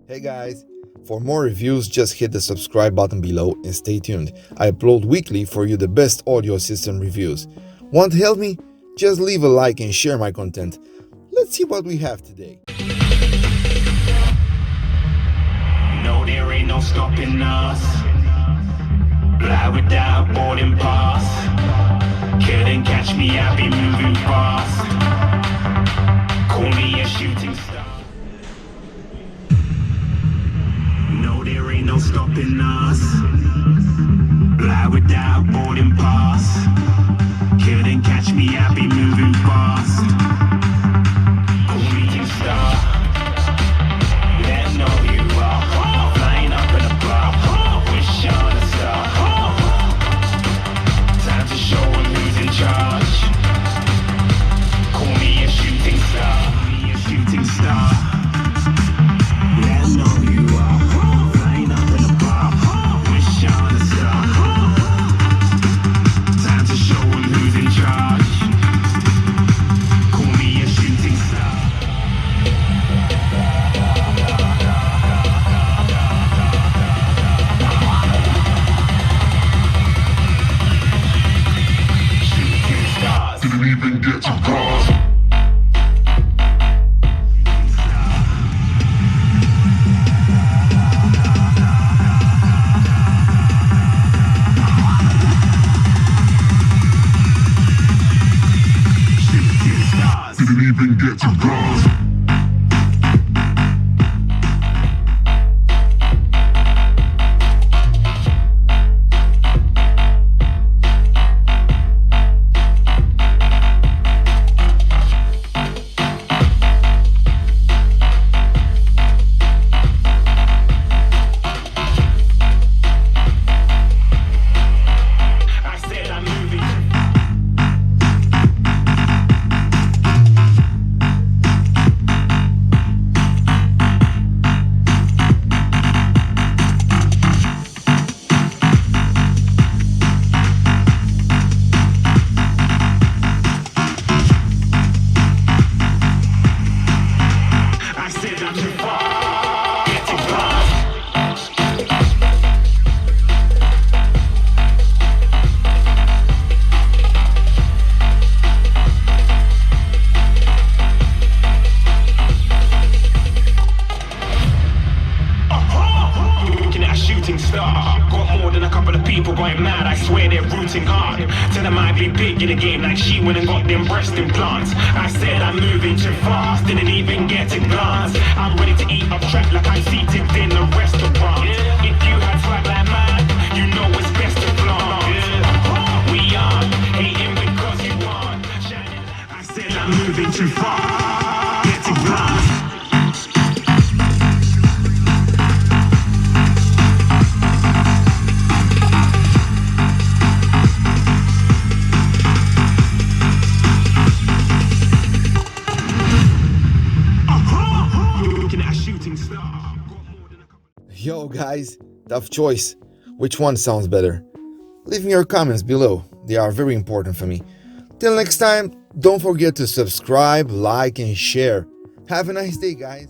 Hey guys, for more reviews just hit the subscribe button below and stay tuned. I upload weekly for you the best audio system reviews. Want to help me? Just leave a like and share my content. Let's see what we have today. No, there ain't no stopping us. Fly without boarding pass. Couldn't catch me, I be moving fast. Call me a shooting star. No, there ain't no stopping us. Fly without boarding pass. Couldn't catch me, I be moving fast. Call me a shooting star. Let know you are flying up in a bar. Wish on a star. Time to show 'em who's in charge. Call me a shooting star. Call me a shooting star. Let know you are flying up in a bar. Wish on a star. Time to show 'em who's in charge. Call me a shooting star. Didn't even get to cross. Didn't even get to cross. Star. Got more than a couple of people going mad, I swear they're rooting hard. Tell them I be big in the game like she went and got them breast implants. I said I'm moving too fast, didn't even get a glance. I'm ready to eat up track like I'm seated in a restaurant. If you had swag like mine, you know it's best to flaunt. We are hating because you want shining. I said I'm moving too fast, get a glance. Yo guys, tough choice. Which one sounds better? Leave me your comments below, they are very important for me. Till next time, don't forget to subscribe, like and share. Have a nice day guys.